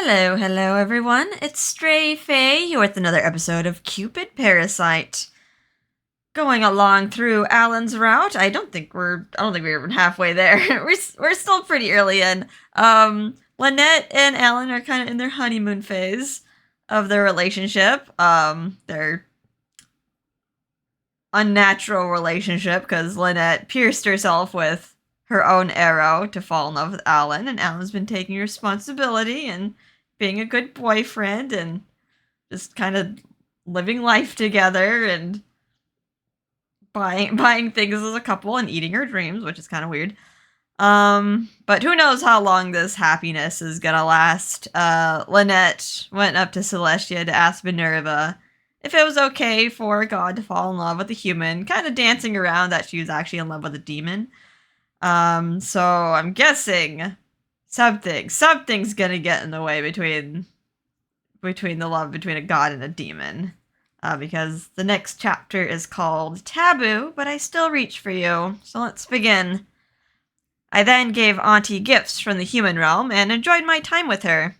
Hello everyone. It's Stray Faye here with another episode of Cupid Parasite. Going along through Allan's route. I don't think we're even halfway there. we're still pretty early in. Lynette and Allan are kind of in their honeymoon phase of their relationship. Their unnatural relationship because Lynette pierced herself with her own arrow to fall in love with Allan, and Allan's been taking responsibility and being a good boyfriend and just kind of living life together and buying things as a couple and eating her dreams, which is kind of weird. But who knows how long this happiness is gonna last. Lynette went up to Celestia to ask Minerva if it was okay for a god to fall in love with a human, kind of dancing around that she was actually in love with a demon. So I'm guessing something's gonna get in the way between the love between a god and a demon. Because the next chapter is called Taboo, but I still reach for you. So let's begin. I then gave Auntie gifts from the human realm and enjoyed my time with her.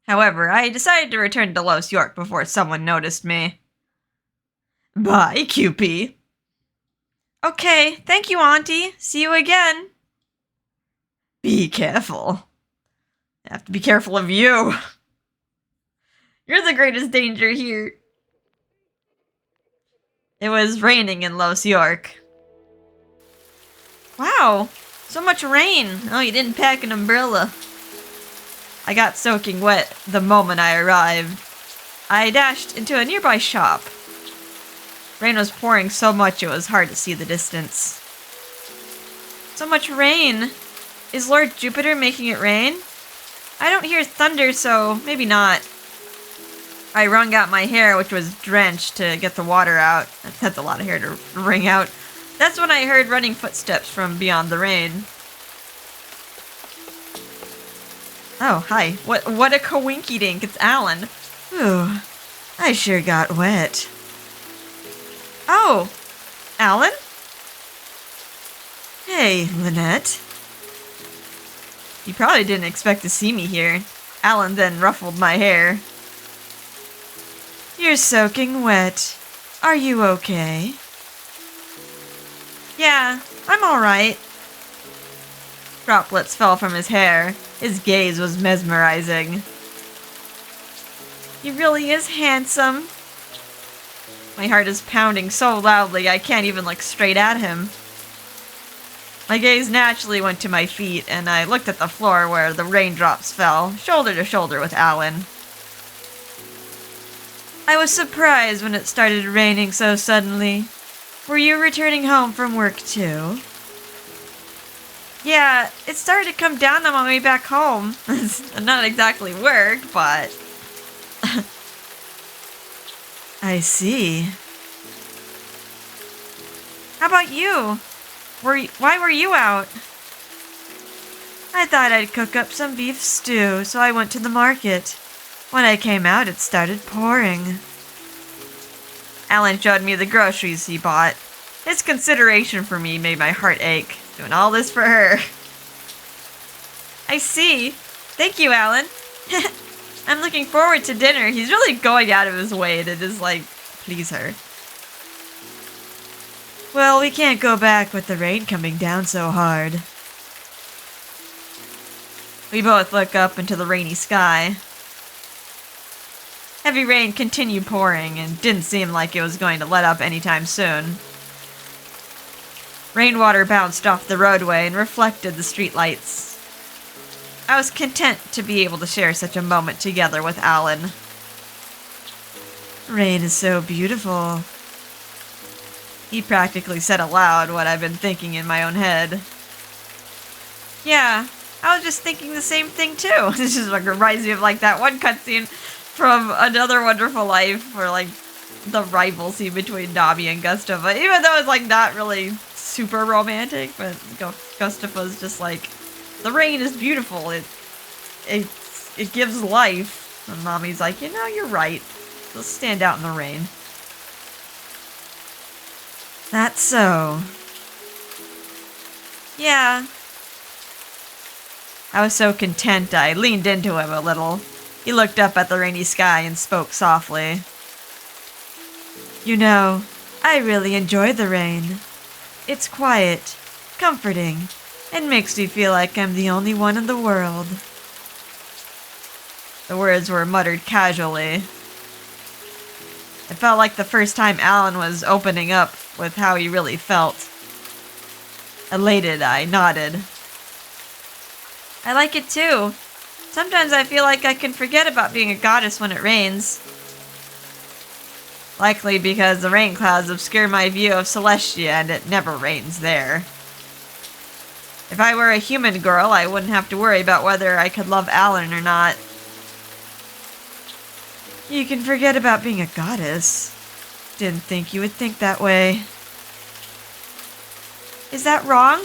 However, I decided to return to Los York before someone noticed me. Bye, Cupid. Okay, thank you, Auntie. See you again. Be careful. I have to be careful of you. You're the greatest danger here. It was raining in Los York. Wow, so much rain. Oh, you didn't pack an umbrella. I got soaking wet the moment I arrived. I dashed into a nearby shop. Rain was pouring so much it was hard to see the distance. So much rain. Is Lord Jupiter making it rain? I don't hear thunder, so maybe not. I wrung out my hair, which was drenched, to get the water out. That's a lot of hair to wring out. That's when I heard running footsteps from beyond the rain. Oh, hi. What a coinky-dink. It's Allan. Ooh, I sure got wet. Oh, Allan? Hey, Lynette. You probably didn't expect to see me here. Allan then ruffled my hair. You're soaking wet. Are you okay? Yeah, I'm alright. Droplets fell from his hair. His gaze was mesmerizing. He really is handsome. My heart is pounding so loudly I can't even look straight at him. My gaze naturally went to my feet, and I looked at the floor where the raindrops fell, shoulder to shoulder with Allan. I was surprised when it started raining so suddenly. Were you returning home from work too? Yeah, it started to come down on my way back home. Not exactly work, but... I see. How about you? Why were you out? I thought I'd cook up some beef stew, so I went to the market. When I came out, it started pouring. Allan showed me the groceries he bought. His consideration for me made my heart ache. Doing all this for her. I see. Thank you, Allan. I'm looking forward to dinner. He's really going out of his way to just, please her. Well, we can't go back with the rain coming down so hard. We both look up into the rainy sky. Heavy rain continued pouring and didn't seem like it was going to let up anytime soon. Rainwater bounced off the roadway and reflected the streetlights. I was content to be able to share such a moment together with Allan. Rain is so beautiful. He practically said aloud what I've been thinking in my own head. Yeah, I was just thinking the same thing too. This just reminds me of that one cutscene from Another Wonderful Life where the rival scene between Nami and Gustava. Even though it's not really super romantic, but Gustava's just the rain is beautiful. It gives life. And Nami's you're right. Let's stand out in the rain. That's so. Yeah. I was so content I leaned into him a little. He looked up at the rainy sky and spoke softly. You know, I really enjoy the rain. It's quiet, comforting, and makes me feel like I'm the only one in the world. The words were muttered casually. It felt like the first time Allan was opening up with how he really felt. Elated, I nodded. I like it too. Sometimes I feel like I can forget about being a goddess when it rains. Likely because the rain clouds obscure my view of Celestia and it never rains there. If I were a human girl, I wouldn't have to worry about whether I could love Allan or not. You can forget about being a goddess. Didn't think you would think that way. Is that wrong?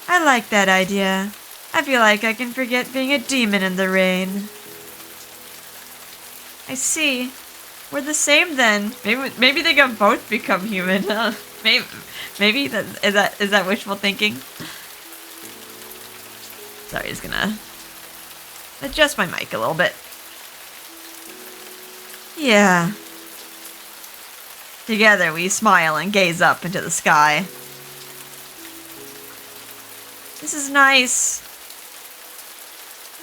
I like that idea. I feel like I can forget being a demon in the rain. I see. We're the same then. Maybe they can both become human. Maybe is that wishful thinking? Sorry, just gonna adjust my mic a little bit. Yeah. Together we smile and gaze up into the sky. This is nice.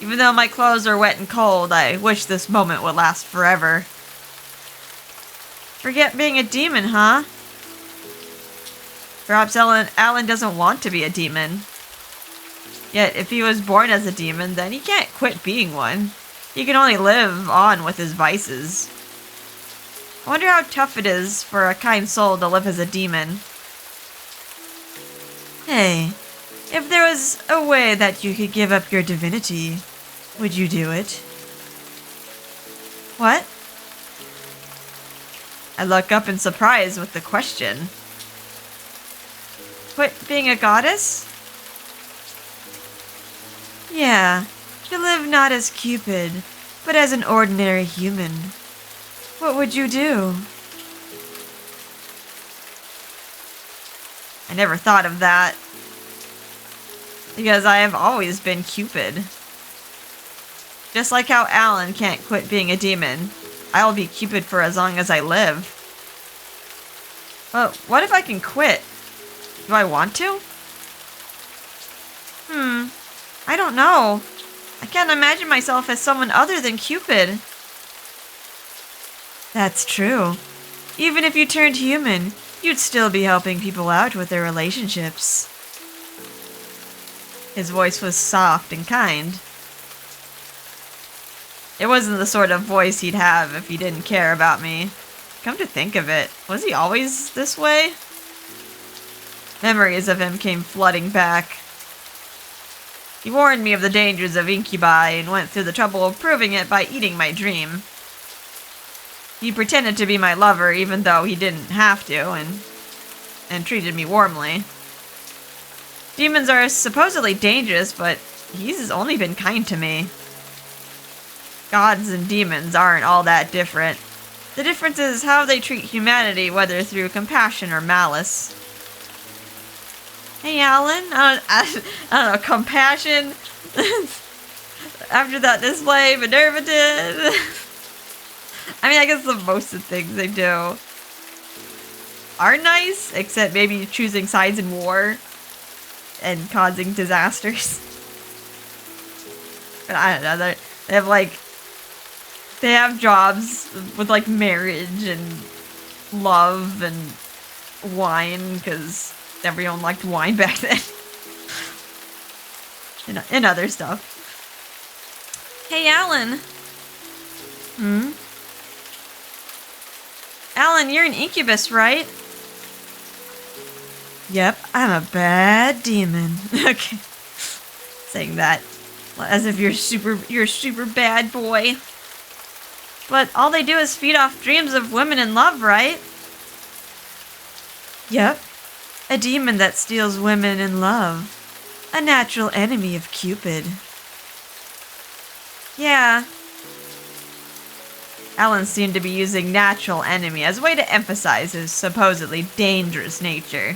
Even though my clothes are wet and cold, I wish this moment would last forever. Forget being a demon, huh? Perhaps Allan doesn't want to be a demon. Yet, if he was born as a demon, then he can't quit being one. He can only live on with his vices. I wonder how tough it is for a kind soul to live as a demon. Hey, if there was a way that you could give up your divinity, would you do it? What? I look up in surprise with the question. Quit being a goddess? Yeah, to live not as Cupid, but as an ordinary human. What would you do? I never thought of that. Because I have always been Cupid. Just like how Allan can't quit being a demon, I'll be Cupid for as long as I live. But what if I can quit? Do I want to? I don't know. I can't imagine myself as someone other than Cupid. That's true. Even if you turned human, you'd still be helping people out with their relationships. His voice was soft and kind. It wasn't the sort of voice he'd have if he didn't care about me. Come to think of it, was he always this way? Memories of him came flooding back. He warned me of the dangers of incubi and went through the trouble of proving it by eating my dream. He pretended to be my lover even though he didn't have to, and treated me warmly. Demons are supposedly dangerous, but he's only been kind to me. Gods and demons aren't all that different. The difference is how they treat humanity, whether through compassion or malice. Hey, Allan, I don't know, compassion? After that display Minerva did. I mean, I guess the most of the things they do are nice, except maybe choosing sides in war and causing disasters. But I don't know, they have jobs with like marriage and love and wine, because everyone liked wine back then. And other stuff. Hey, Allan. Allan, you're an incubus, right? Yep, I'm a bad demon. Okay. Saying that as if you're a super bad boy. But all they do is feed off dreams of women in love, right? Yep. A demon that steals women in love. A natural enemy of Cupid. Yeah. Allan seemed to be using natural enemy as a way to emphasize his supposedly dangerous nature.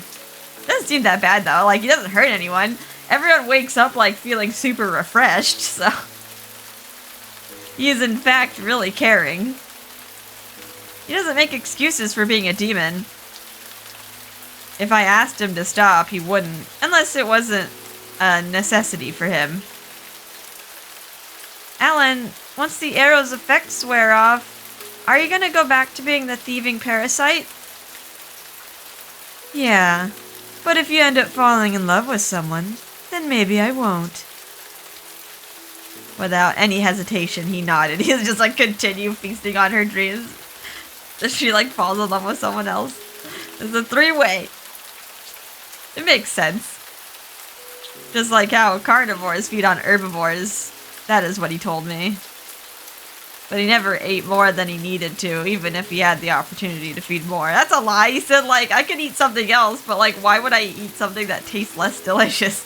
Doesn't seem that bad though, like he doesn't hurt anyone. everyone wakes up like feeling super refreshed, so he is in fact really caring. He doesn't make excuses for being a demon. If I asked him to stop, he wouldn't, unless it wasn't a necessity for him. Allan, once the arrow's effects wear off, are you gonna go back to being the thieving parasite? Yeah, but if you end up falling in love with someone, then maybe I won't. Without any hesitation, he nodded. He was just like, continue feasting on her dreams. She like falls in love with someone else. It's a three-way. It makes sense. Just like how carnivores feed on herbivores. That is what he told me. But he never ate more than he needed to, even if he had the opportunity to feed more. That's a lie. He said, like, I could eat something else, but, like, why would I eat something that tastes less delicious?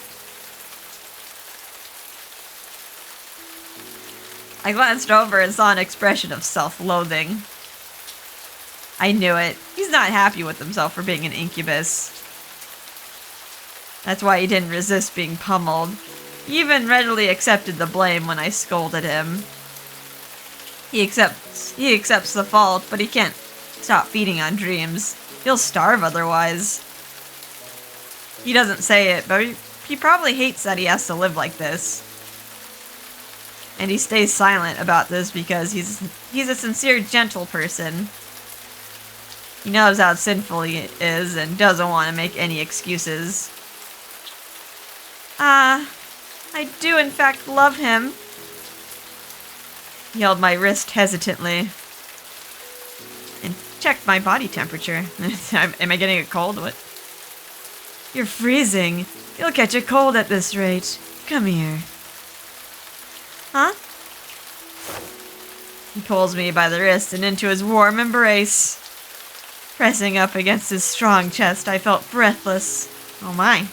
I glanced over and saw an expression of self-loathing. I knew it. He's not happy with himself for being an incubus. That's why he didn't resist being pummeled. He even readily accepted the blame when I scolded him. He accepts the fault, but he can't stop feeding on dreams. He'll starve otherwise. He doesn't say it, but he probably hates that he has to live like this. And he stays silent about this because he's a sincere, gentle person. He knows how sinful he is and doesn't want to make any excuses. I do in fact love him. He held my wrist hesitantly and checked my body temperature. Am I getting a cold? What? You're freezing. You'll catch a cold at this rate. Come here. Huh? He pulls me by the wrist and into his warm embrace. Pressing up against his strong chest, I felt breathless. Oh my.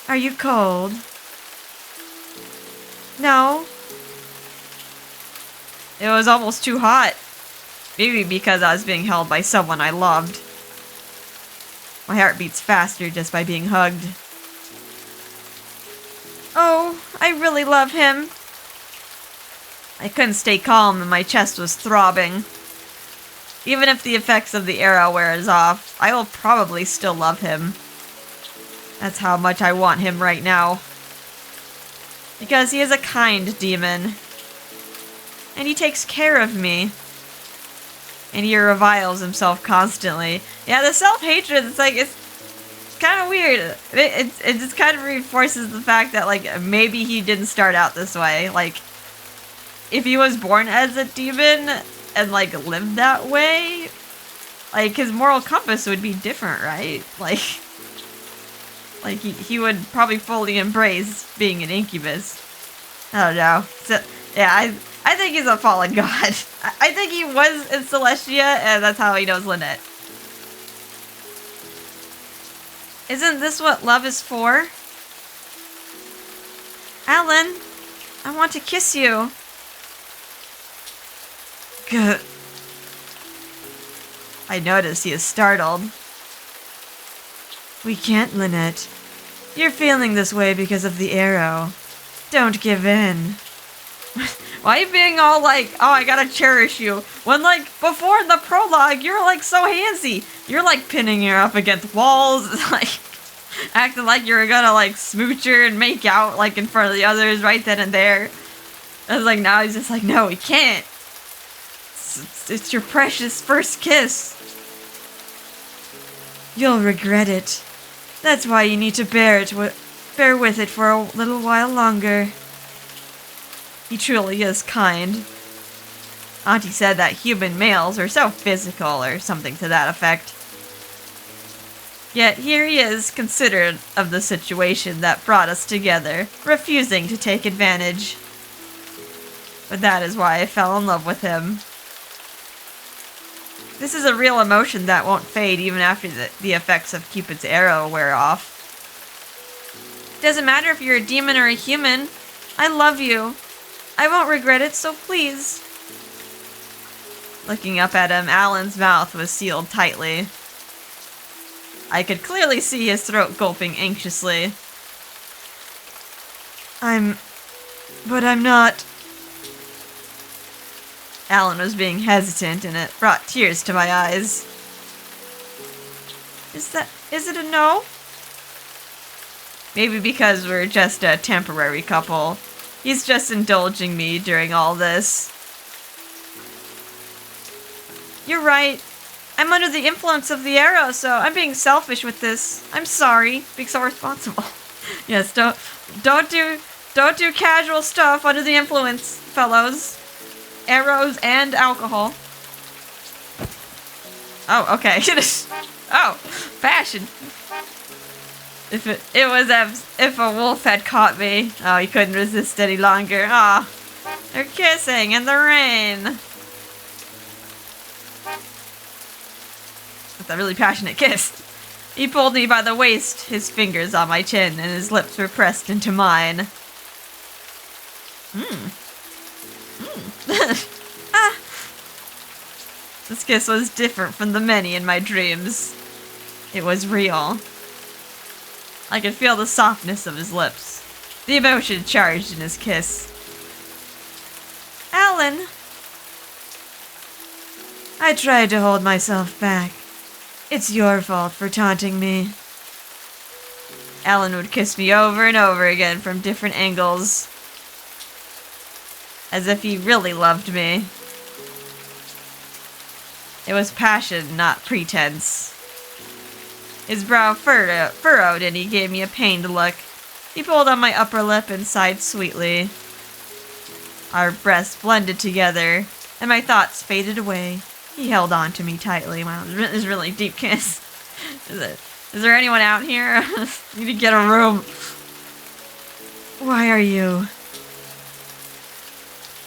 Are you cold? No. It was almost too hot. Maybe because I was being held by someone I loved. My heart beats faster just by being hugged. Oh, I really love him. I couldn't stay calm and my chest was throbbing. Even if the effects of the arrow wears off, I will probably still love him. That's how much I want him right now. Because he is a kind demon. And he takes care of me. And he reviles himself constantly. Yeah, the self-hatred, it's like, it's kind of weird. It just kind of reinforces the fact that, like, maybe he didn't start out this way. Like, if he was born as a demon and, like, lived that way, like, his moral compass would be different, right? Like he would probably fully embrace being an incubus. I don't know. So, yeah, I think he's a fallen god. I think he was in Celestia, and that's how he knows Lynette. Isn't this what love is for? Allan, I want to kiss you. Good. I notice he is startled. We can't, Lynette. You're feeling this way because of the arrow. Don't give in. Why are you being all like, oh, I gotta cherish you? When, like, before in the prologue, you were, like, so handsy. You're, like, pinning her up against walls, like, acting like you were gonna, like, smooch her and make out, like, in front of the others right then and there. I was like, now he's just like, no, we can't. It's your precious first kiss. You'll regret it. That's why you need to bear with it for a little while longer. He truly is kind. Auntie said that human males are so physical or something to that effect. Yet here he is, considerate of the situation that brought us together, refusing to take advantage. But that is why I fell in love with him. This is a real emotion that won't fade even after the effects of Cupid's arrow wear off. Doesn't matter if you're a demon or a human. I love you. I won't regret it, so please. Looking up at him, Allan's mouth was sealed tightly. I could clearly see his throat gulping anxiously. But I'm not. Allan was being hesitant, and it brought tears to my eyes. Is it a no? Maybe because we're just a temporary couple. He's just indulging me during all this. You're right. I'm under the influence of the arrow, so I'm being selfish with this. I'm sorry. Being so responsible. Yes, don't do casual stuff under the influence, fellows. Arrows and alcohol. Oh, okay. Oh, fashion. If a wolf had caught me, oh, he couldn't resist any longer. Ah, they're kissing in the rain. That's a really passionate kiss. He pulled me by the waist, his fingers on my chin, and his lips were pressed into mine. Ah. This kiss was different from the many in my dreams. It was real. I could feel the softness of his lips, the emotion charged in his kiss. Allan! I tried to hold myself back. It's your fault for taunting me. Allan would kiss me over and over again from different angles, as if he really loved me. It was passion, not pretense. His brow furrowed and he gave me a pained look. He pulled on my upper lip and sighed sweetly. Our breasts blended together, and my thoughts faded away. He held on to me tightly. Wow, this is a really deep kiss. Is there anyone out here? Need to get a room. Why are you?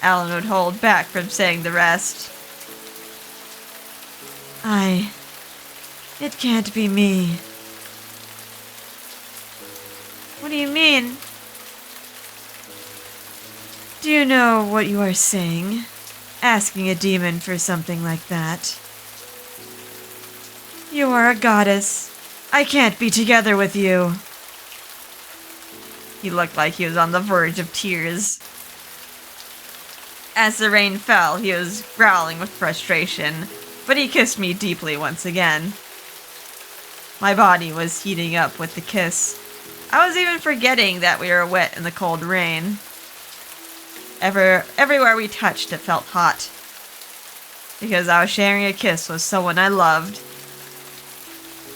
Allan would hold back from saying the rest. It can't be me. What do you mean? Do you know what you are saying? Asking a demon for something like that. You are a goddess. I can't be together with you. He looked like he was on the verge of tears. As the rain fell, he was growling with frustration, but he kissed me deeply once again. My body was heating up with the kiss. I was even forgetting that we were wet in the cold rain. Everywhere we touched, it felt hot. Because I was sharing a kiss with someone I loved.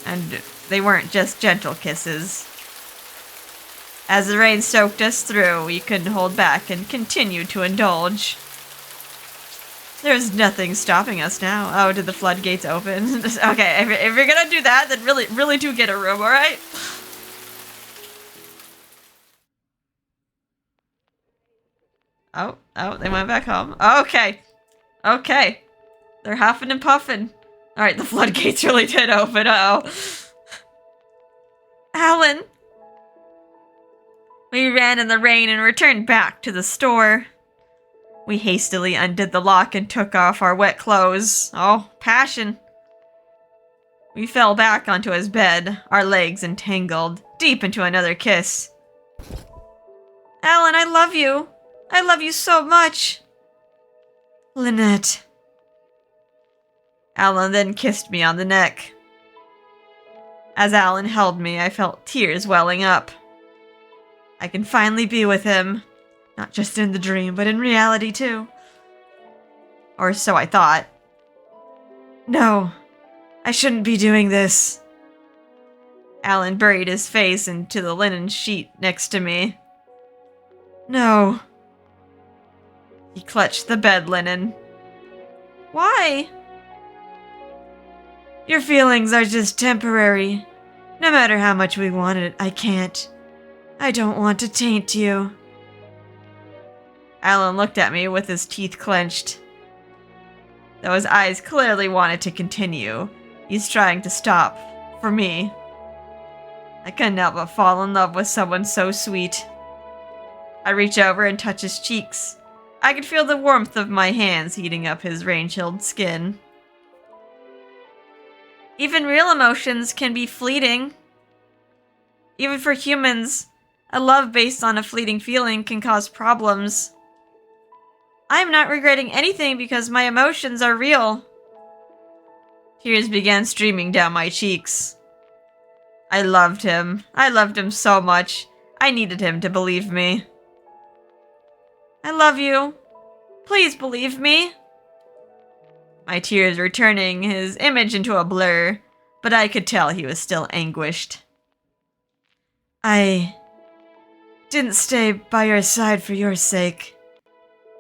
And they weren't just gentle kisses. As the rain soaked us through, we couldn't hold back and continued to indulge. There's nothing stopping us now. Oh, did the floodgates open? Okay, if you're gonna do that, then really do get a room, alright? Oh, they went back home. Okay. They're huffing and puffing. Alright, the floodgates really did open. Uh-oh. Allan! We ran in the rain and returned back to the store. We hastily undid the lock and took off our wet clothes. Oh, passion. We fell back onto his bed, our legs entangled, deep into another kiss. Allan, I love you. I love you so much. Lynette. Allan then kissed me on the neck. As Allan held me, I felt tears welling up. I can finally be with him. Not just in the dream, but in reality too. Or so I thought. No, I shouldn't be doing this. Allan buried his face into the linen sheet next to me. No. He clutched the bed linen. Why? Your feelings are just temporary. No matter how much we want it, I can't. I don't want to taint you. Allan looked at me with his teeth clenched. Though his eyes clearly wanted to continue, he's trying to stop. For me. I couldn't help but fall in love with someone so sweet. I reach over and touch his cheeks. I could feel the warmth of my hands heating up his rain-chilled skin. Even real emotions can be fleeting. Even for humans, A love based on a fleeting feeling can cause problems. I am not regretting anything because my emotions are real. Tears began streaming down my cheeks. I loved him. I loved him so much. I needed him to believe me. I love you. Please believe me. My tears were turning his image into a blur, but I could tell he was still anguished. I didn't stay by your side for your sake.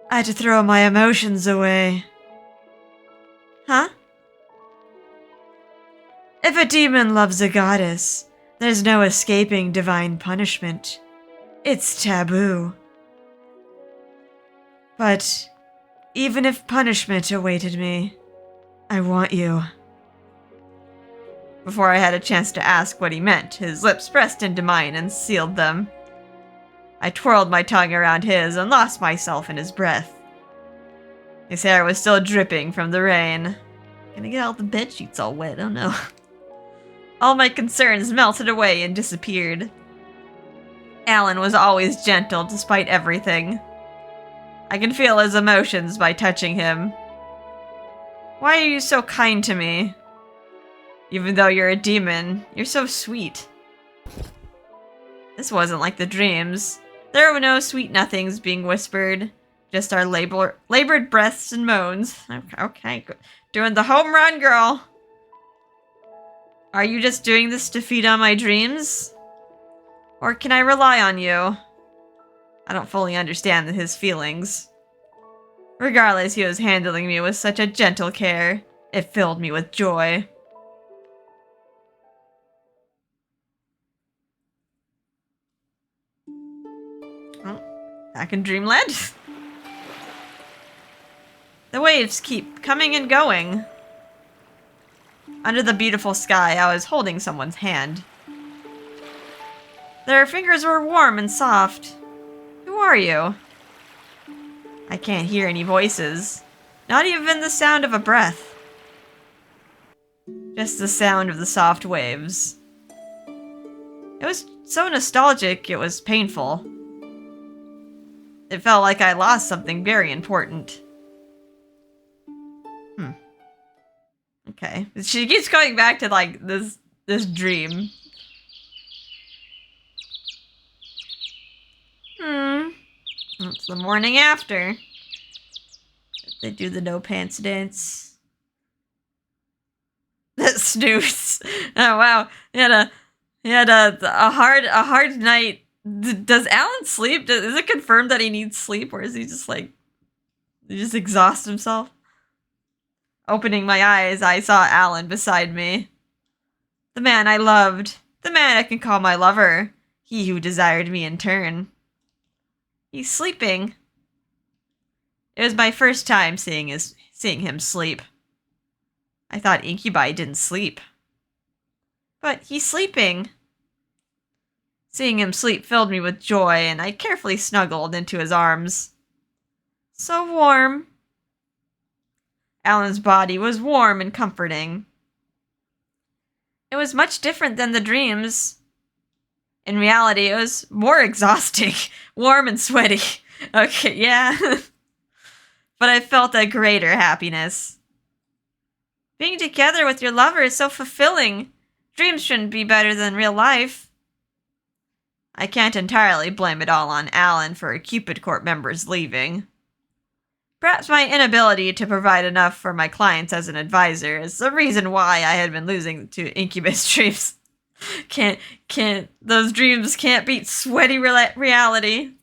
I had to throw my emotions away. Huh? If a demon loves a goddess, there's no escaping divine punishment. It's taboo. But even if punishment awaited me, I want you. Before I had a chance to ask what he meant, his lips pressed into mine and sealed them. I twirled my tongue around his and lost myself in his breath. His hair was still dripping from the rain. Gonna get all the bedsheets all wet, oh no. All my concerns melted away and disappeared. Allan was always gentle despite everything. I can feel his emotions by touching him. Why are you so kind to me? Even though you're a demon, you're so sweet. This wasn't like the dreams. There were no sweet nothings being whispered. Just our labored breaths and moans. Okay, good. Doing the home run, girl. Are you just doing this to feed on my dreams? Or can I rely on you? I don't fully understand his feelings. Regardless, he was handling me with such a gentle care. It filled me with joy. Oh, back in Dreamland. The waves keep coming and going. Under the beautiful sky, I was holding someone's hand. Their fingers were warm and soft. Who are you? I can't hear any voices. Not even the sound of a breath. Just the sound of the soft waves. It was so nostalgic, it was painful. It felt like I lost something very important. Okay. She keeps going back to, like, this dream. It's the morning after. They do the no pants dance. That snooze. Oh wow. He had a hard night. Does Allan sleep? Is it confirmed that he needs sleep, or is he just like he just exhausts himself? Opening my eyes, I saw Allan beside me. The man I loved. The man I can call my lover. He who desired me in turn. He's sleeping. It was my first time seeing him sleep. I thought incubi didn't sleep. But he's sleeping. Seeing him sleep filled me with joy, and I carefully snuggled into his arms. So warm. Allan's body was warm and comforting. It was much different than the dreams. In reality, it was more exhausting, warm and sweaty. Okay, yeah. But I felt a greater happiness. Being together with your lover is so fulfilling. Dreams shouldn't be better than real life. I can't entirely blame it all on Allan for Cupid Corp members leaving. Perhaps my inability to provide enough for my clients as an advisor is the reason why I had been losing to incubus dreams. Those dreams can't beat sweaty reality.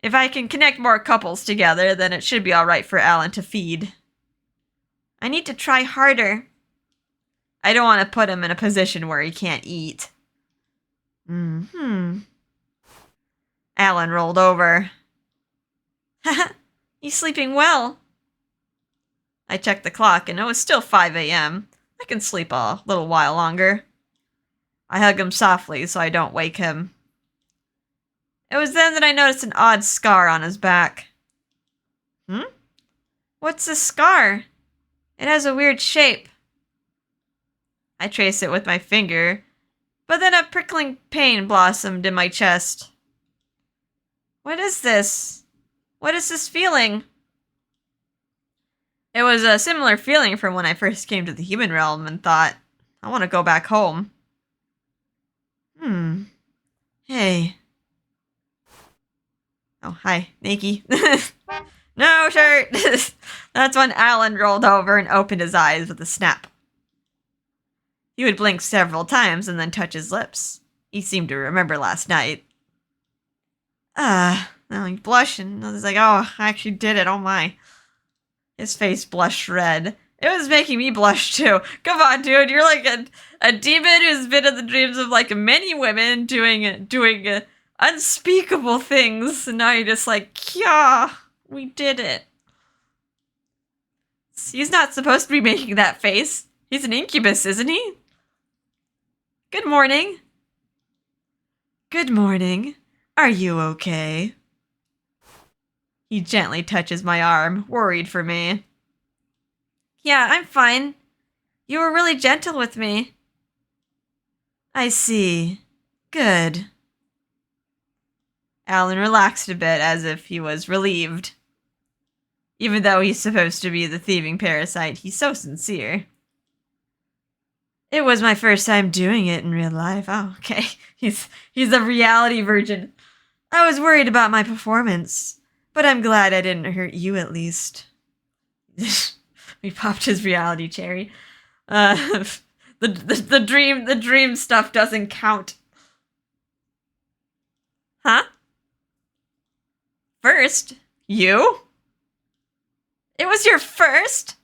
If I can connect more couples together, then it should be alright for Allan to feed. I need to try harder. I don't want to put him in a position where he can't eat. Allan rolled over. Haha, he's sleeping well. I checked the clock and it was still 5 a.m. I can sleep a little while longer. I hug him softly so I don't wake him. It was then that I noticed an odd scar on his back. What's this scar? It has a weird shape. I trace it with my finger, But then a prickling pain blossomed in my chest. What is this? What is this feeling? It was a similar feeling from when I first came to the human realm and thought, I want to go back home. Hey. Oh, hi, Nikki. No shirt! That's when Allan rolled over and opened his eyes with a snap. He would blink several times and then touch his lips. He seemed to remember last night. Now he blushed and I was like, oh, I actually did it, oh my. His face blushed red. It was making me blush too. Come on, dude, you're like a demon who's been in the dreams of like many women doing unspeakable things. And now you're just like, yeah, we did it. He's not supposed to be making that face. He's an incubus, isn't he? Good morning. Good morning. Are you okay? He gently touches my arm, worried for me. Yeah, I'm fine. You were really gentle with me. I see. Good. Allan relaxed a bit as if he was relieved. Even though he's supposed to be the thieving parasite, he's so sincere. It was my first time doing it in real life. Oh, okay. He's a reality virgin. I was worried about my performance, but I'm glad I didn't hurt you at least. We popped his reality cherry. The dream stuff doesn't count. Huh? First? You? It was your first?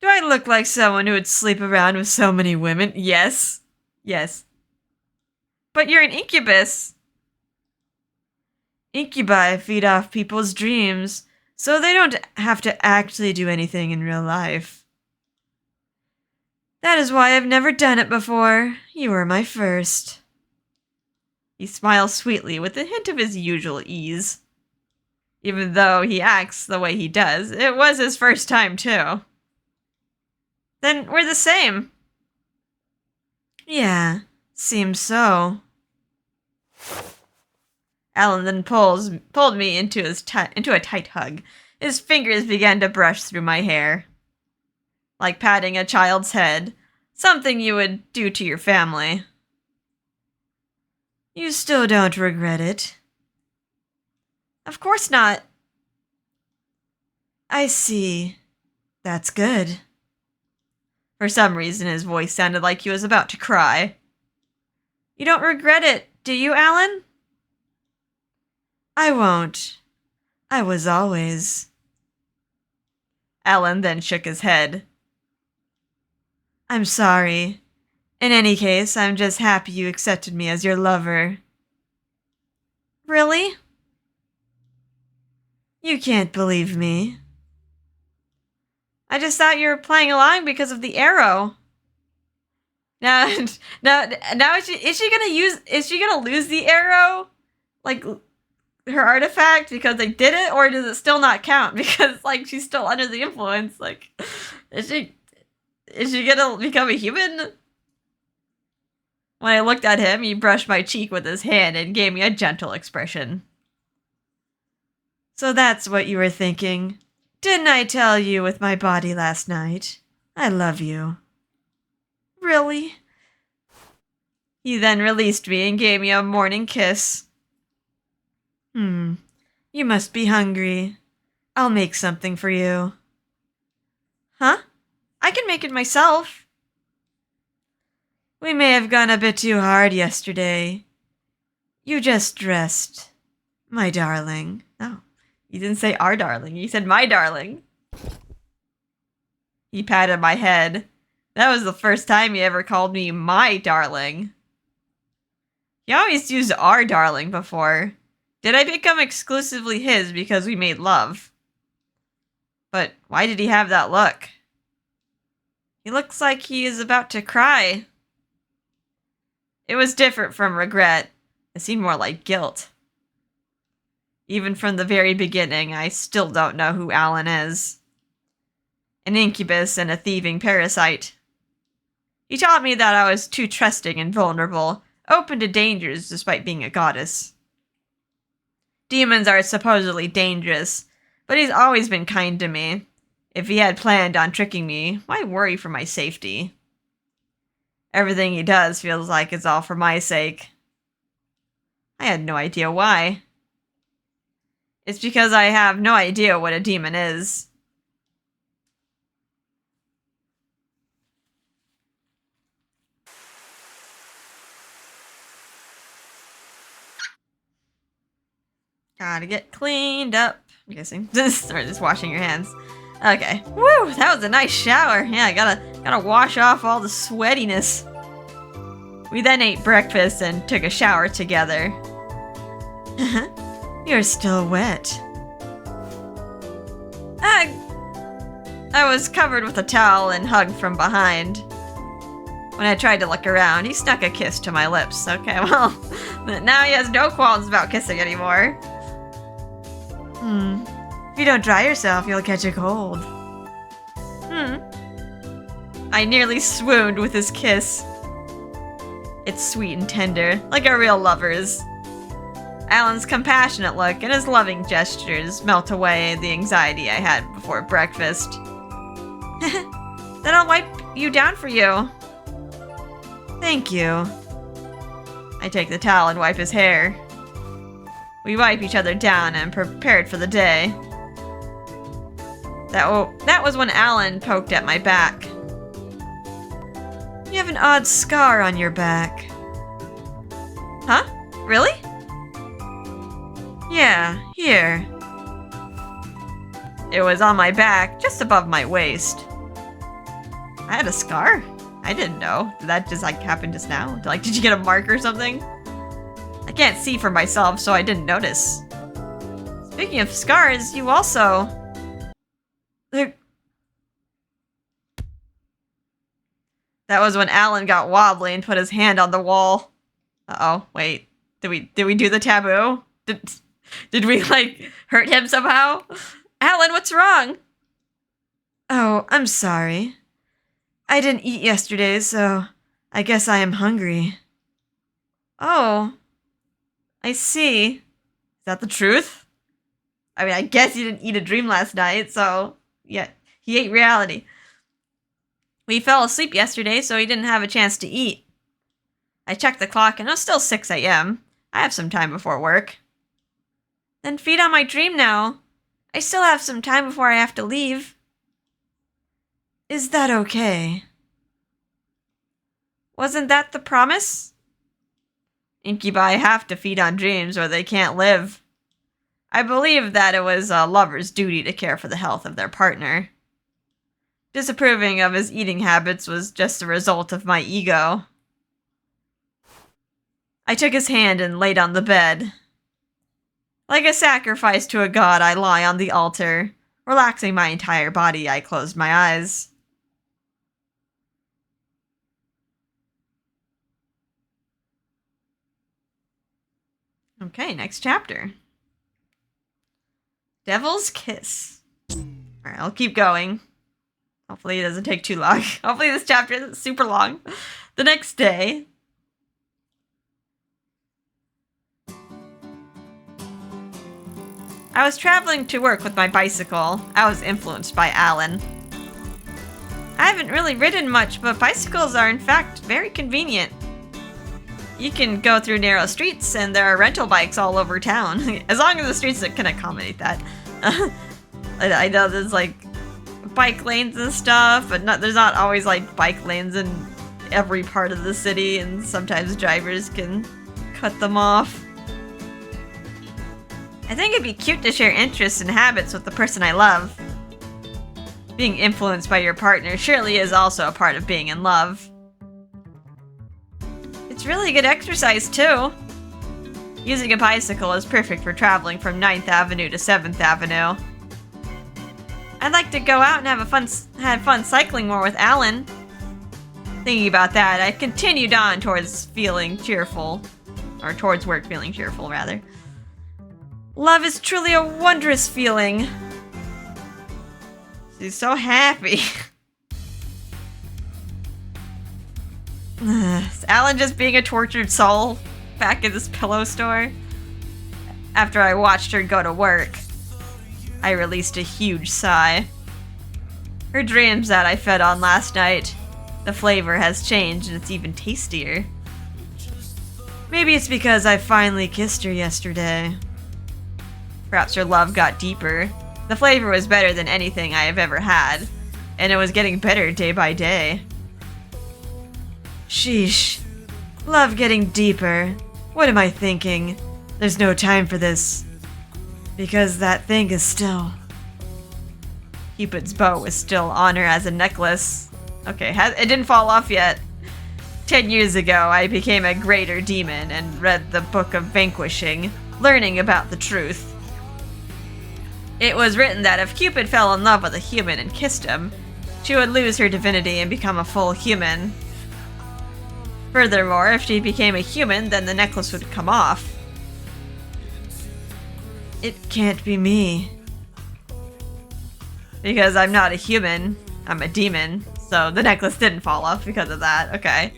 Do I look like someone who would sleep around with so many women? Yes. Yes. But you're an incubus. Incubi feed off people's dreams, so they don't have to actually do anything in real life. That is why I've never done it before. You were my first. He smiles sweetly with a hint of his usual ease. Even though he acts the way he does, it was his first time too. Then we're the same. Yeah, seems so. Allan then pulled me into a tight hug. His fingers began to brush through my hair. Like patting a child's head. Something you would do to your family. You still don't regret it? Of course not. I see. That's good. For some reason, his voice sounded like he was about to cry. You don't regret it, do you, Allan? I won't. I was always. Allan then shook his head. I'm sorry. In any case, I'm just happy you accepted me as your lover. Really? You can't believe me. I just thought you were playing along because of the arrow. Now is she gonna lose the arrow? Like her artifact because they did it, or does it still not count because like she's still under the influence? Like is she gonna become a human? When I looked at him, he brushed my cheek with his hand and gave me a gentle expression. So that's what you were thinking. Didn't I tell you with my body last night? I love you. Really? He then released me and gave me a morning kiss. You must be hungry. I'll make something for you. Huh? I can make it myself. We may have gone a bit too hard yesterday. You just dressed, my darling. Oh. He didn't say our darling. He said my darling. He patted my head. That was the first time he ever called me my darling. He always used our darling before. Did I become exclusively his because we made love? But why did he have that look? He looks like he is about to cry. It was different from regret. It seemed more like guilt. Even from the very beginning, I still don't know who Allan is. An incubus and a thieving parasite. He taught me that I was too trusting and vulnerable, open to dangers despite being a goddess. Demons are supposedly dangerous, but he's always been kind to me. If he had planned on tricking me, why worry for my safety? Everything he does feels like it's all for my sake. I had no idea why. It's because I have no idea what a demon is. Gotta get cleaned up, I'm guessing. Or just washing your hands. Okay. Woo! That was a nice shower. Yeah, I gotta wash off all the sweatiness. We then ate breakfast and took a shower together. You're still wet. I was covered with a towel and hugged from behind. When I tried to look around, he snuck a kiss to my lips. Okay, well, now he has no qualms about kissing anymore. If you don't dry yourself, you'll catch a cold. I nearly swooned with his kiss. It's sweet and tender, like a real lover's. Allan's compassionate look and his loving gestures melt away the anxiety I had before breakfast. Then I'll wipe you down for you. Thank you. I take the towel and wipe his hair. We wipe each other down and prepared for the day. That was when Allan poked at my back. You have an odd scar on your back. Huh? Really? Yeah, here. It was on my back, just above my waist. I had a scar? I didn't know. Did that just happen just now? Did you get a mark or something? I can't see for myself, so I didn't notice. Speaking of scars, you also... That was when Allan got wobbly and put his hand on the wall. Uh-oh, wait. Did we do the taboo? Did we, hurt him somehow? Allan, what's wrong? Oh, I'm sorry. I didn't eat yesterday, so I guess I am hungry. Oh, I see. Is that the truth? I mean, I guess you didn't eat a dream last night, so yeah, he ate reality. We fell asleep yesterday, so he didn't have a chance to eat. I checked the clock, and it was still 6 a.m. I have some time before work. Then feed on my dream now. I still have some time before I have to leave. Is that okay? Wasn't that the promise? Incubi have to feed on dreams or they can't live. I believe that it was a lover's duty to care for the health of their partner. Disapproving of his eating habits was just a result of my ego. I took his hand and laid on the bed. Like a sacrifice to a god, I lie on the altar. Relaxing my entire body, I closed my eyes. Okay, next chapter. Devil's Kiss. Alright, I'll keep going. Hopefully it doesn't take too long. Hopefully this chapter isn't super long. The next day. I was traveling to work with my bicycle. I was influenced by Allan. I haven't really ridden much, but bicycles are in fact very convenient. You can go through narrow streets and there are rental bikes all over town. As long as the streets can accommodate that. I know there's bike lanes and stuff, but there's not always bike lanes in every part of the city, and sometimes drivers can cut them off. I think it'd be cute to share interests and habits with the person I love. Being influenced by your partner surely is also a part of being in love. It's really good exercise too. Using a bicycle is perfect for traveling from 9th Avenue to 7th Avenue. I'd like to go out and have fun cycling more with Allan. Thinking about that, I continued on towards feeling cheerful. Or towards work feeling cheerful, rather. Love is truly a wondrous feeling. She's so happy. Is Allan just being a tortured soul back in this pillow store? After I watched her go to work, I released a huge sigh. Her dreams that I fed on last night, the flavor has changed and it's even tastier. Maybe it's because I finally kissed her yesterday. Perhaps her love got deeper. The flavor was better than anything I have ever had, and it was getting better day by day. Sheesh. Love getting deeper. What am I thinking? There's no time for this. Because that thing is still... Cupid's bow is still on her as a necklace. Okay, it didn't fall off yet. 10 years ago, I became a greater demon and read the Book of Vanquishing, learning about the truth. It was written that if Cupid fell in love with a human and kissed him, she would lose her divinity and become a full human. Furthermore, if she became a human, then the necklace would come off. It can't be me. Because I'm not a human, I'm a demon, so the necklace didn't fall off because of that, okay.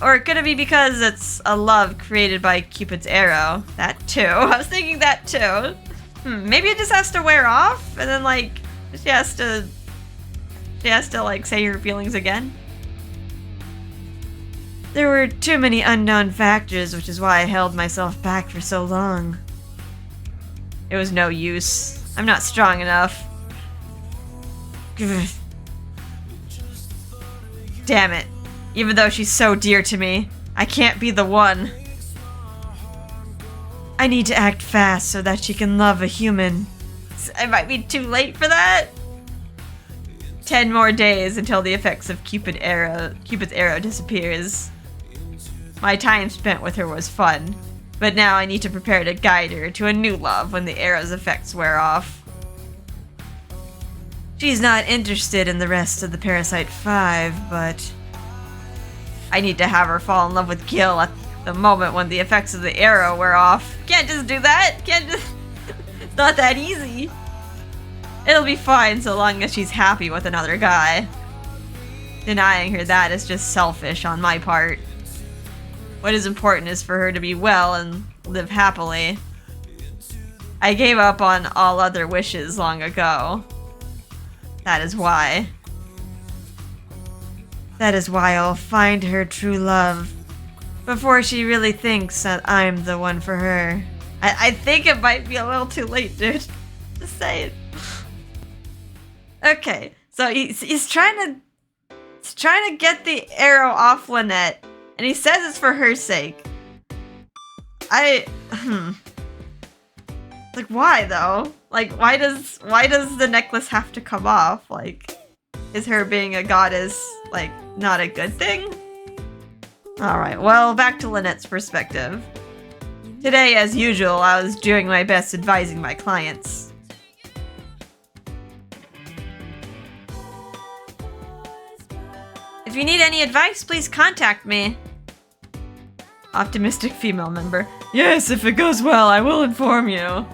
Or could it be because it's a love created by Cupid's arrow? That too. I was thinking that too. Maybe it just has to wear off, and then like, she has to like say her feelings again? There were too many unknown factors, which is why I held myself back for so long. It was no use. I'm not strong enough. Damn it. Even though she's so dear to me, I can't be the one. I need to act fast so that she can love a human. It might be too late for that. 10 more days until the effects of Cupid's arrow disappears. My time spent with her was fun, but now I need to prepare to guide her to a new love when the arrow's effects wear off. She's not interested in the rest of the Parasite 5, but I need to have her fall in love with Gil at the moment when the effects of the arrow wear off. Can't just do that. It's not that easy. It'll be fine so long as she's happy with another guy. Denying her that is just selfish on my part. What is important is for her to be well and live happily. I gave up on all other wishes long ago. That is why. That is why I'll find her true love before she really thinks that I'm the one for her. I think it might be a little too late, dude. Just saying. Okay, so he's trying to get the arrow off Lynette, and he says it's for her sake. Like, why though? Like, why does the necklace have to come off? Like, is her being a goddess, like, not a good thing? Alright, well, back to Lynette's perspective. Today, as usual, I was doing my best advising my clients. If you need any advice, please contact me. Optimistic female member. Yes, if it goes well, I will inform you.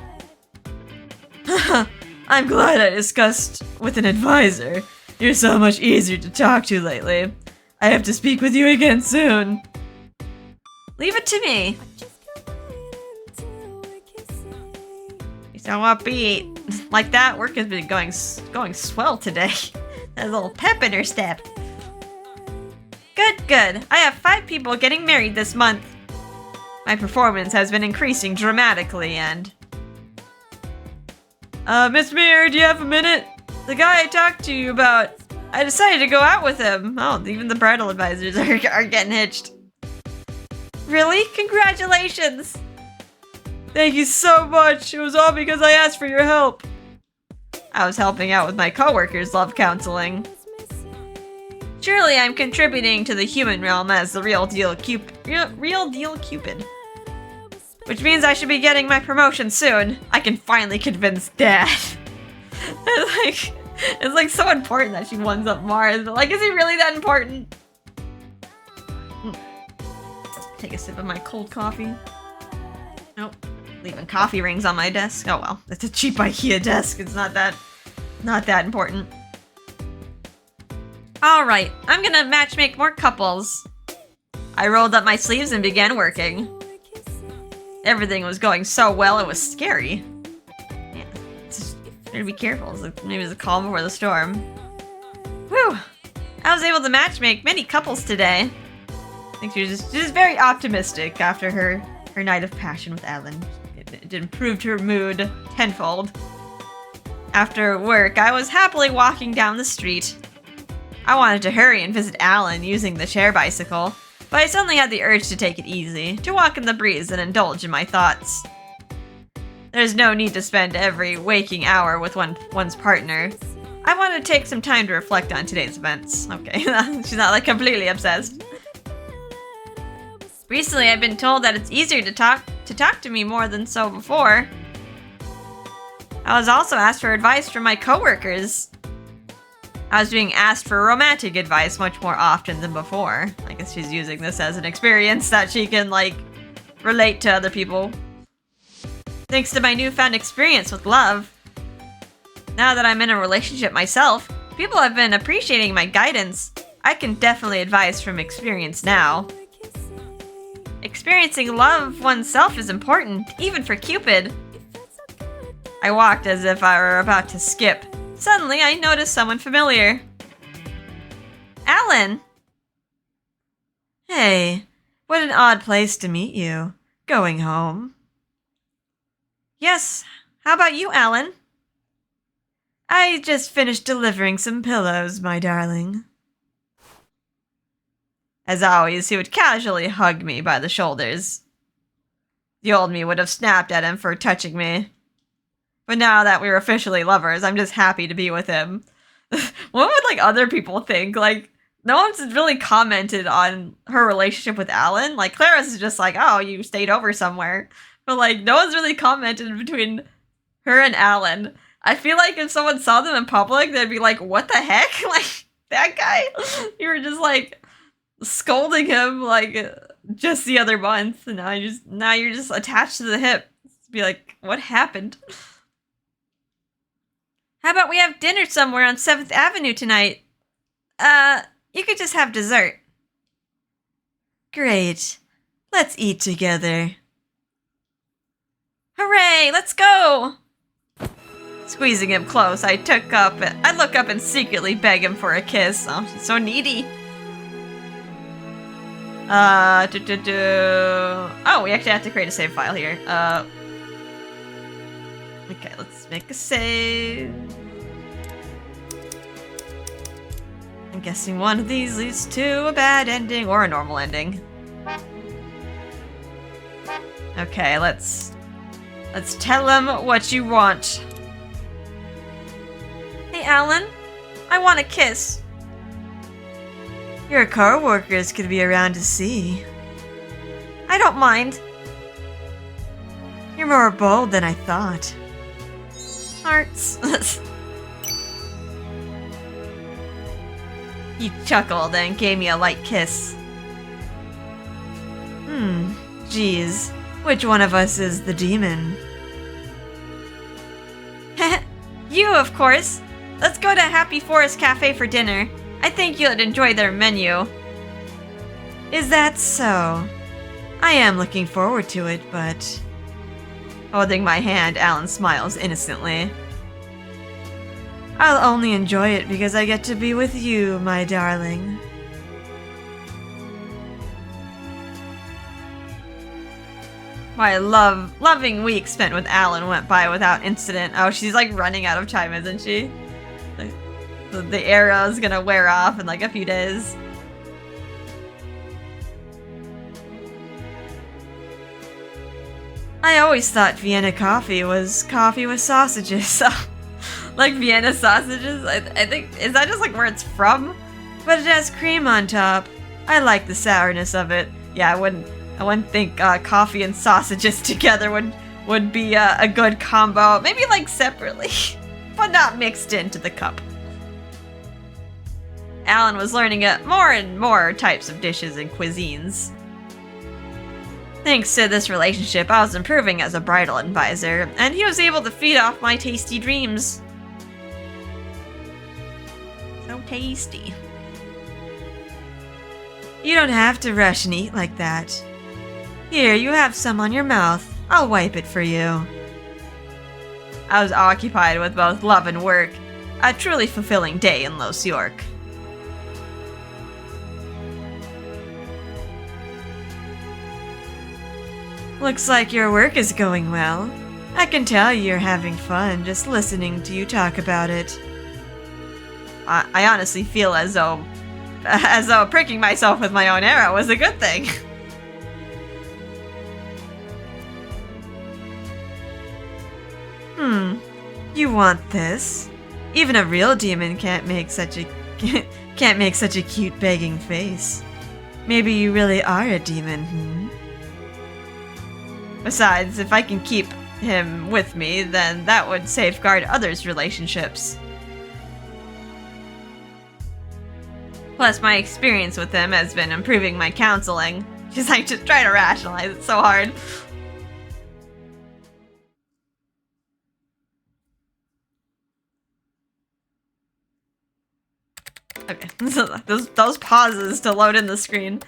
I'm glad I discussed with an advisor. You're so much easier to talk to lately. I have to speak with you again soon. Leave it to me. You're so upbeat. Like that, work has been going swell today. That little pep in her step. Good. I have 5 people getting married this month. My performance has been increasing dramatically and... Miss Mirror, do you have a minute? The guy I talked to you about, I decided to go out with him. Oh, even the bridal advisors are getting hitched. Really? Congratulations! Thank you so much. It was all because I asked for your help. I was helping out with my coworkers' love counseling. Surely I'm contributing to the human realm as the real deal Cupid. Which means I should be getting my promotion soon. I can finally convince Dad. It's like so important that she ones up Mars. But like, is he really that important? Take a sip of my cold coffee. Nope. Leaving coffee rings on my desk. Oh well, it's a cheap IKEA desk. It's not that important. Alright, I'm gonna matchmake more couples. I rolled up my sleeves and began working. Everything was going so well, it was scary. Yeah, just gotta be careful. Maybe it's a calm before the storm. Whew! I was able to matchmake many couples today. I think she was just very optimistic after her night of passion with Allan. It improved her mood tenfold. After work, I was happily walking down the street. I wanted to hurry and visit Allan using the share bicycle, but I suddenly had the urge to take it easy, to walk in the breeze and indulge in my thoughts. There's no need to spend every waking hour with one's partner. I wanted to take some time to reflect on today's events. Okay, she's not like completely obsessed. Recently, I've been told that it's easier to talk to me more than so before. I was also asked for advice from my coworkers. I was being asked for romantic advice much more often than before. I guess she's using this as an experience that she can, like, relate to other people. Thanks to my newfound experience with love. Now that I'm in a relationship myself, people have been appreciating my guidance. I can definitely advise from experience now. Experiencing love oneself is important, even for Cupid. I walked as if I were about to skip. Suddenly, I noticed someone familiar. Allan! Hey, what an odd place to meet you. Going home? Yes, how about you, Allan? I just finished delivering some pillows, my darling. As always, he would casually hug me by the shoulders. The old me would have snapped at him for touching me. But now that we're officially lovers, I'm just happy to be with him. What would, like, other people think? Like, no one's really commented on her relationship with Allan. Like, Clara's is just like, oh, you stayed over somewhere. But, like, no one's really commented between her and Allan. I feel like if someone saw them in public, they'd be like, what the heck? Like, that guy? You were just, like, scolding him, like, just the other month. And now you're just attached to the hip. Be like, what happened? How about we have dinner somewhere on 7th Avenue tonight? You could just have dessert. Great. Let's eat together. Hooray, let's go! Squeezing him close, I look up and secretly beg him for a kiss. Oh, she's so needy. Oh, we actually have to create a save file here. Okay, let's make a save. I'm guessing one of these leads to a bad ending or a normal ending. Okay, let's tell him what you want. Hey, Allan, I want a kiss. Your co-workers could be around to see. I don't mind. You're more bold than I thought. Hearts. He chuckled and gave me a light kiss. Geez. Which one of us is the demon? You, of course. Let's go to Happy Forest Cafe for dinner. I think you'd enjoy their menu. Is that so? I am looking forward to it, but... Holding my hand, Allan smiles innocently. I'll only enjoy it because I get to be with you, my darling. My loving week spent with Allan went by without incident. Oh, she's like running out of time, isn't she? The arrow is gonna wear off in like a few days. I always thought Vienna coffee was coffee with sausages. Like Vienna sausages? I think, is that just like where it's from? But it has cream on top. I like the sourness of it. Yeah, I wouldn't think coffee and sausages together would be a good combo. Maybe like separately, but not mixed into the cup. Allan was learning more and more types of dishes and cuisines. Thanks to this relationship, I was improving as a bridal advisor, and he was able to feed off my tasty dreams. So tasty. You don't have to rush and eat like that. Here, you have some on your mouth. I'll wipe it for you. I was occupied with both love and work. A truly fulfilling day in Los York. Looks like your work is going well. I can tell you're having fun just listening to you talk about it. I honestly feel as though pricking myself with my own arrow was a good thing. You want this? Even a real demon can't make such a cute begging face. Maybe you really are a demon, Besides, if I can keep him with me, then that would safeguard others' relationships. Plus, my experience with him has been improving my counseling. She's like, just try to rationalize it so hard. Okay, those pauses to load in the screen.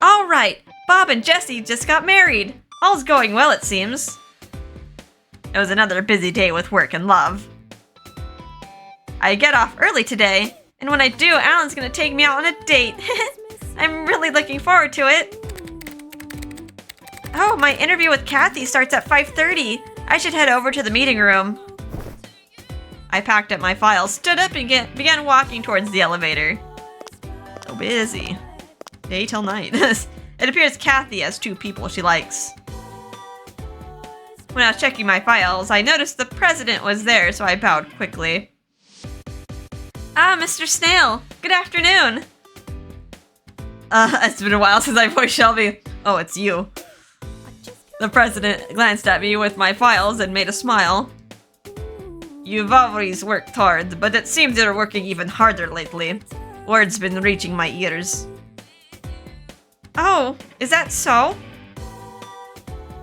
Alright, Bob and Jesse just got married. All's going well, it seems. It was another busy day with work and love. I get off early today, and when I do, Allan's gonna take me out on a date. I'm really looking forward to it. Oh, my interview with Kathy starts at 5:30. I should head over to the meeting room. I packed up my files, stood up, and began walking towards the elevator. So busy. Day till night. It appears Kathy has two people she likes. When I was checking my files, I noticed the president was there, so I bowed quickly. Ah, Mr. Snail. Good afternoon. It's been a while since I voiced Shelby. Oh, it's you. The president glanced at me with my files and made a smile. You've always worked hard, but it seems you're working even harder lately. Word's been reaching my ears. Oh, is that so?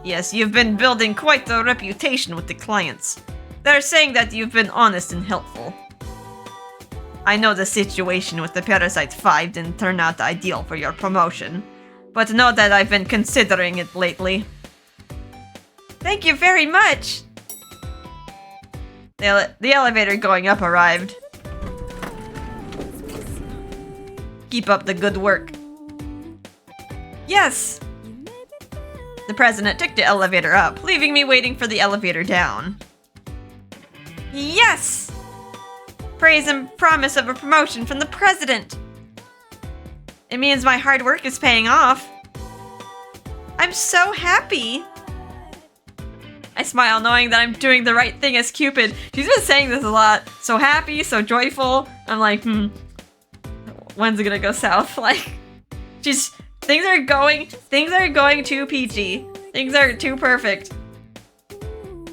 Yes, you've been building quite a reputation with the clients. They're saying that you've been honest and helpful. I know the situation with the Parasite 5 didn't turn out ideal for your promotion, but know that I've been considering it lately. Thank you very much! The elevator going up arrived. Keep up the good work. Yes! The president took the elevator up, leaving me waiting for the elevator down. Yes! Praise and promise of a promotion from the president. It means my hard work is paying off. I'm so happy. I smile knowing that I'm doing the right thing as Cupid. She's been saying this a lot. So happy, so joyful. I'm like, when's it gonna go south? Like, things are going too peachy. Things are too perfect.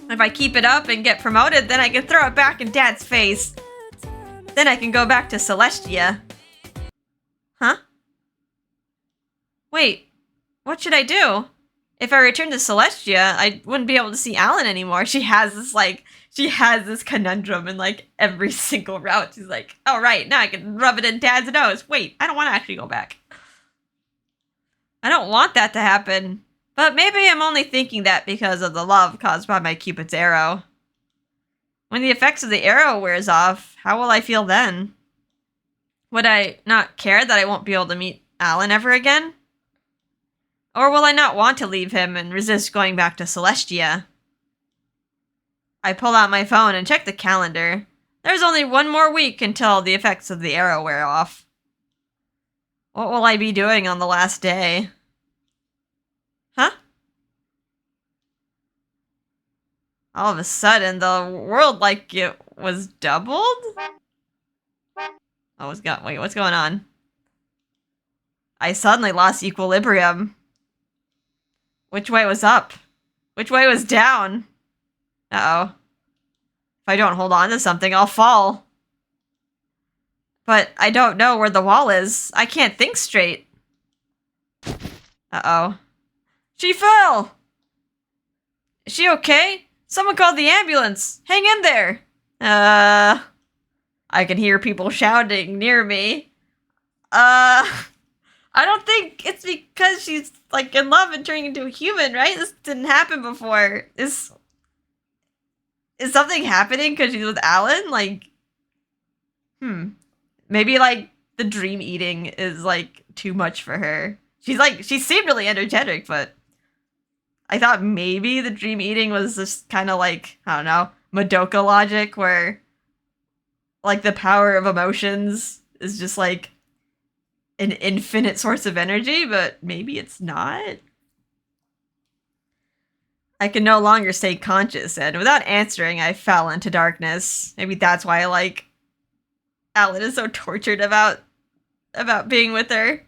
If I keep it up and get promoted, then I can throw it back in Dad's face. Then I can go back to Celestia. Huh? Wait, what should I do? If I return to Celestia, I wouldn't be able to see Allan anymore. She has this conundrum in like every single route. She's like, oh right, now I can rub it in Dad's nose. Wait, I don't want to actually go back. I don't want that to happen. But maybe I'm only thinking that because of the love caused by my Cupid's arrow. When the effects of the arrow wears off, how will I feel then? Would I not care that I won't be able to meet Allan ever again? Or will I not want to leave him and resist going back to Celestia? I pull out my phone and check the calendar. There's only one more week until the effects of the arrow wear off. What will I be doing on the last day? Huh? All of a sudden, the world like it was doubled? Oh, wait, what's going on? I suddenly lost equilibrium. Which way was up? Which way was down? Uh-oh. If I don't hold on to something, I'll fall. But I don't know where the wall is. I can't think straight. Uh-oh. She fell! Is she okay? Someone called the ambulance! Hang in there! I can hear people shouting near me. I I don't think it's because she's like in love and turning into a human, right? This didn't happen before. Is something happening because she's with Allan? Like, maybe like the dream eating is like too much for her. She seemed really energetic, but I thought maybe the dream eating was just kind of like, I don't know, Madoka logic where like the power of emotions is just like an infinite source of energy, but maybe it's not. I can no longer stay conscious, and without answering, I fell into darkness. Maybe that's why like Allan is so tortured about being with her.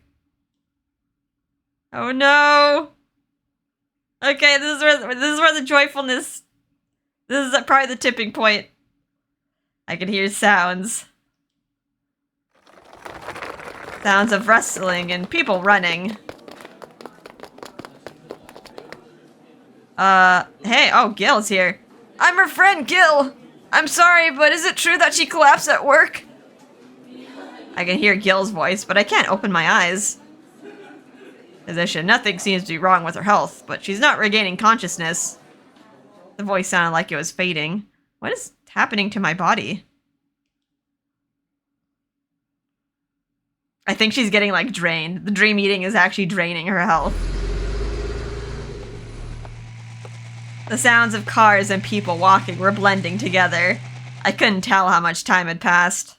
Oh no. Okay, this is where the joyfulness. This is probably the tipping point. I can hear sounds. Sounds of wrestling and people running. Hey, oh, Gil's here. I'm her friend, Gil. I'm sorry, but is it true that she collapsed at work? I can hear Gil's voice, but I can't open my eyes. Physician, nothing seems to be wrong with her health, but she's not regaining consciousness. The voice sounded like it was fading. What is happening to my body? I think she's getting, like, drained. The dream eating is actually draining her health. The sounds of cars and people walking were blending together. I couldn't tell how much time had passed.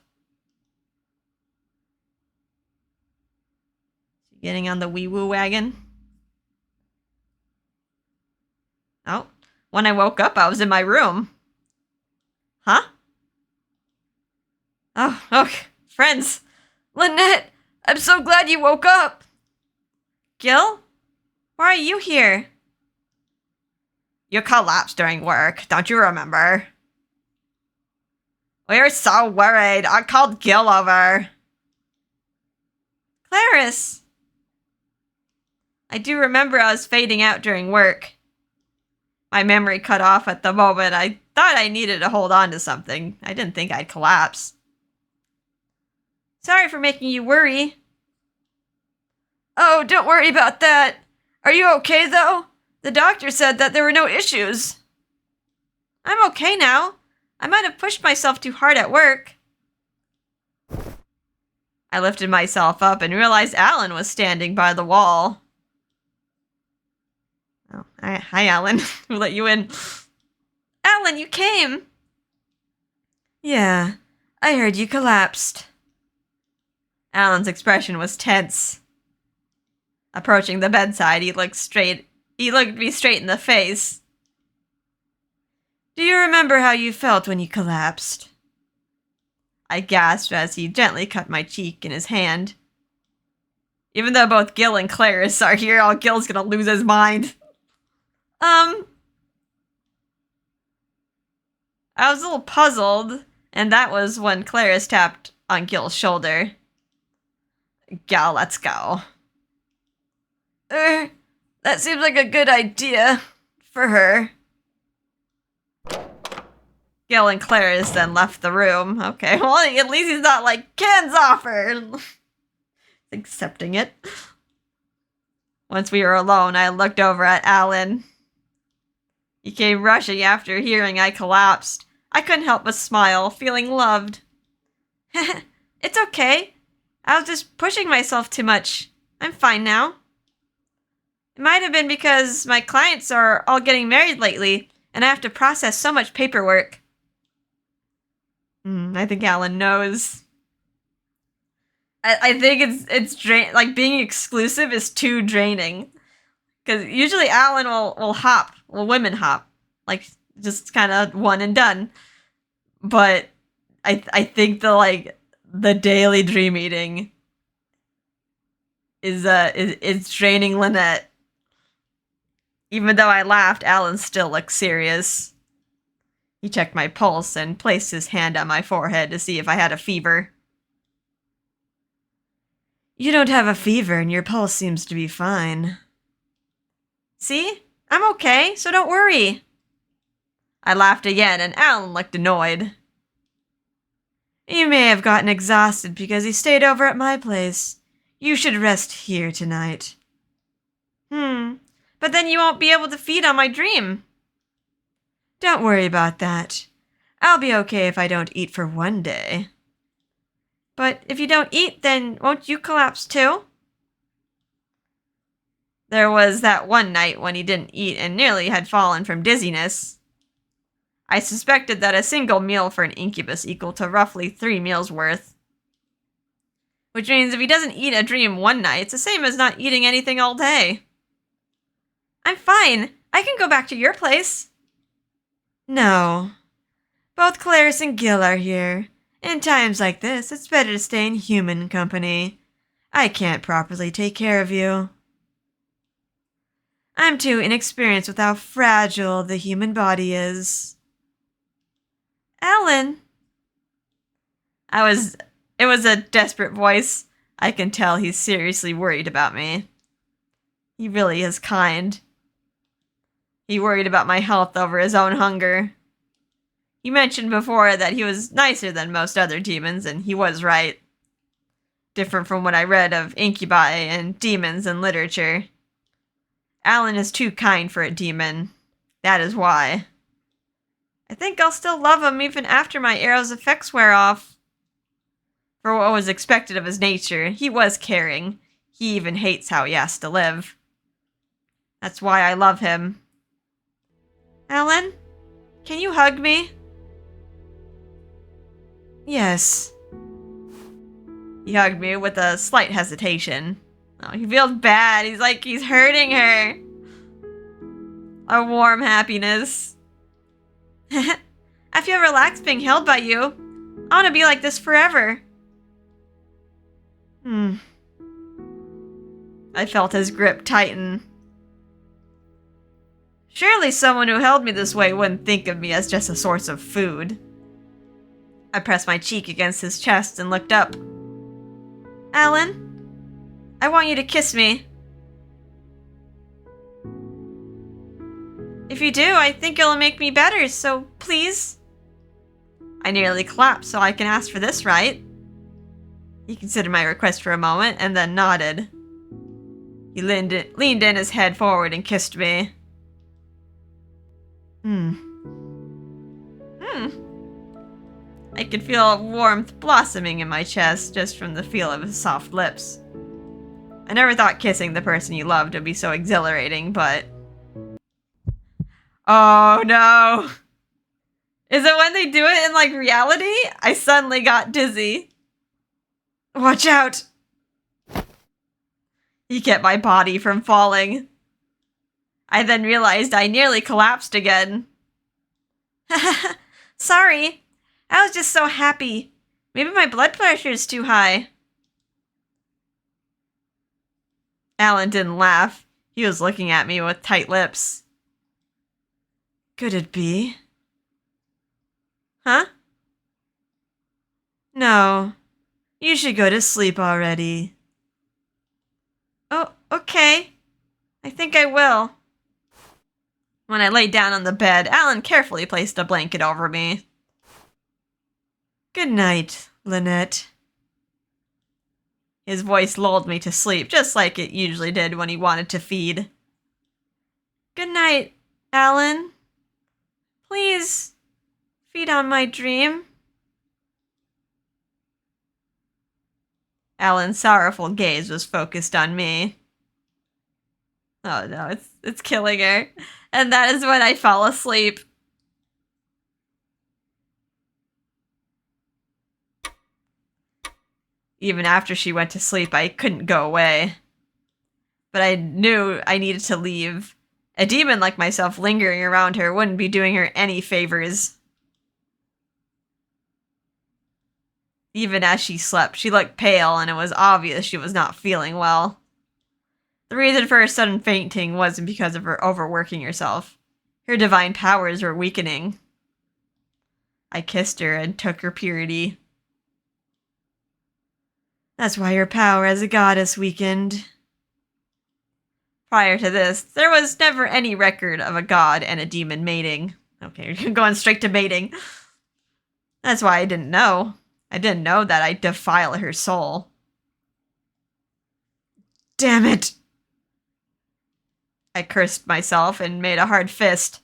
Getting on the wee-woo wagon? Oh. When I woke up, I was in my room. Huh? Oh, okay. Friends. Lynette, I'm so glad you woke up. Gil? Why are you here? You collapsed during work, don't you remember? We were so worried. I called Gil over. Clarice. I do remember I was fading out during work. My memory cut off at the moment. I thought I needed to hold on to something. I didn't think I'd collapse. Sorry for making you worry. Oh, don't worry about that. Are you okay, though? The doctor said that there were no issues. I'm okay now. I might have pushed myself too hard at work. I lifted myself up and realized Allan was standing by the wall. Oh, hi, Allan. Who let you in? Allan, you came! Yeah, I heard you collapsed. Allan's expression was tense. Approaching the bedside, he looked me straight in the face. Do you remember how you felt when you collapsed? I gasped as he gently cut my cheek in his hand. Even though both Gil and Clarice are here, Gil's gonna lose his mind. I was a little puzzled, and that was when Clarice tapped on Gil's shoulder. Gil, let's go. That seems like a good idea for her. Gil and Clarice then left the room. Okay, well, at least he's not like, Ken's offer! Accepting it. Once we were alone, I looked over at Allan. He came rushing after hearing I collapsed. I couldn't help but smile, feeling loved. It's okay. I was just pushing myself too much. I'm fine now. It might have been because my clients are all getting married lately, and I have to process so much paperwork. I think Allan knows. I think it's like being exclusive is too draining. Because usually Allan will women hop. Like, just kind of one and done. But I think the daily dream eating is draining Lynette. Even though I laughed, Allan still looked serious. He checked my pulse and placed his hand on my forehead to see if I had a fever. You don't have a fever and your pulse seems to be fine. See? I'm okay, so don't worry. I laughed again and Allan looked annoyed. You may have gotten exhausted because you stayed over at my place. You should rest here tonight. But then you won't be able to feed on my dream. Don't worry about that. I'll be okay if I don't eat for one day. But if you don't eat, then won't you collapse too? There was that one night when he didn't eat and nearly had fallen from dizziness. I suspected that a single meal for an incubus equal to roughly 3 meals worth. Which means if he doesn't eat a dream one night, it's the same as not eating anything all day. I'm fine. I can go back to your place. No. Both Clarice and Gil are here. In times like this, it's better to stay in human company. I can't properly take care of you. I'm too inexperienced with how fragile the human body is. Allan. It was a desperate voice. I can tell he's seriously worried about me. He really is kind. He worried about my health over his own hunger. He mentioned before that he was nicer than most other demons, and he was right. Different from what I read of incubi and demons in literature. Allan is too kind for a demon. That is why. I think I'll still love him even after my arrow's effects wear off. For what was expected of his nature, he was caring. He even hates how he has to live. That's why I love him. Allan, can you hug me? Yes. He hugged me with a slight hesitation. Oh, he feels bad. He's like he's hurting her. A warm happiness. I feel relaxed being held by you. I want to be like this forever. I felt his grip tighten. Surely someone who held me this way wouldn't think of me as just a source of food. I pressed my cheek against his chest and looked up. Allan, I want you to kiss me. If you do, I think it'll make me better, so please. I nearly collapsed, so I can ask for this, right? He considered my request for a moment and then nodded. He leaned in his head forward and kissed me. I could feel warmth blossoming in my chest just from the feel of his soft lips. I never thought kissing the person you loved would be so exhilarating, but... Oh no! Is it when they do it in, like, reality? I suddenly got dizzy. Watch out! He kept my body from falling. I then realized I nearly collapsed again. Sorry. I was just so happy. Maybe my blood pressure is too high. Allan didn't laugh. He was looking at me with tight lips. Could it be? Huh? No. You should go to sleep already. Oh, okay. I think I will. When I laid down on the bed, Allan carefully placed a blanket over me. Good night, Lynette. His voice lulled me to sleep, just like it usually did when he wanted to feed. Good night, Allan. Please, feed on my dream. Allan's sorrowful gaze was focused on me. Oh no, it's killing her. And that is when I fall asleep. Even after she went to sleep, I couldn't go away. But I knew I needed to leave. A demon like myself lingering around her wouldn't be doing her any favors. Even as she slept, she looked pale, and it was obvious she was not feeling well. The reason for her sudden fainting wasn't because of her overworking herself. Her divine powers were weakening. I kissed her and took her purity. That's why your power as a goddess weakened. Prior to this, there was never any record of a god and a demon mating. Okay, you're going straight to mating. That's why I didn't know. I didn't know that I'd defile her soul. Damn it! I cursed myself and made a hard fist.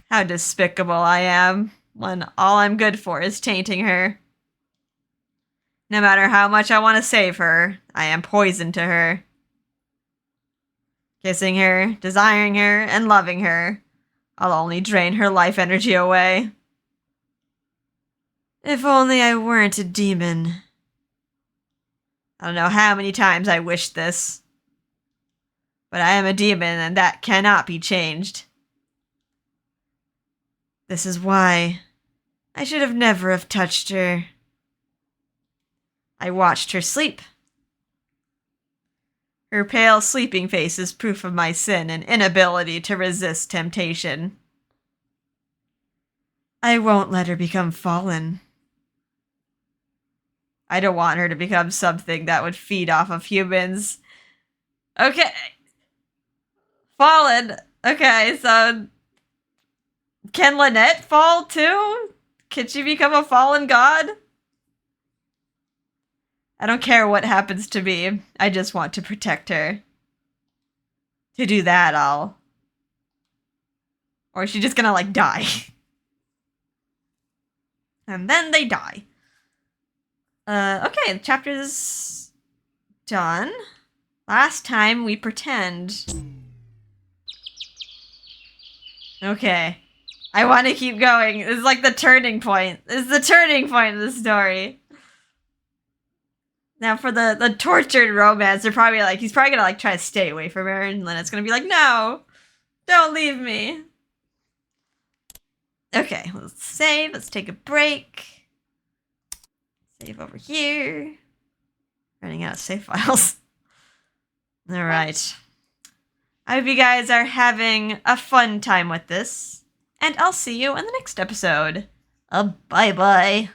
How despicable I am, when all I'm good for is tainting her. No matter how much I want to save her, I am poison to her. Kissing her, desiring her, and loving her, I'll only drain her life energy away. If only I weren't a demon. I don't know how many times I wished this. But I am a demon, and that cannot be changed. This is why I should have never have touched her. I watched her sleep. Her pale, sleeping face is proof of my sin and inability to resist temptation. I won't let her become fallen. I don't want her to become something that would feed off of humans. Okay. Fallen. Okay, so... Can Lynette fall too? Can she become a fallen god? I don't care what happens to me. I just want to protect her. To do that, I'll... Or is she just gonna, like, die? And then they die. Okay, the chapter is done. Last time we pretend. Okay. I want to keep going. This is like the turning point. This is the turning point of the story. Now for the tortured romance, they're probably like, he's probably gonna like try to stay away from her, and Lynette's gonna be like, no, don't leave me. Okay, let's save. Let's take a break. Save over here. Running out of save files. All right. I hope you guys are having a fun time with this, and I'll see you in the next episode. Bye-bye.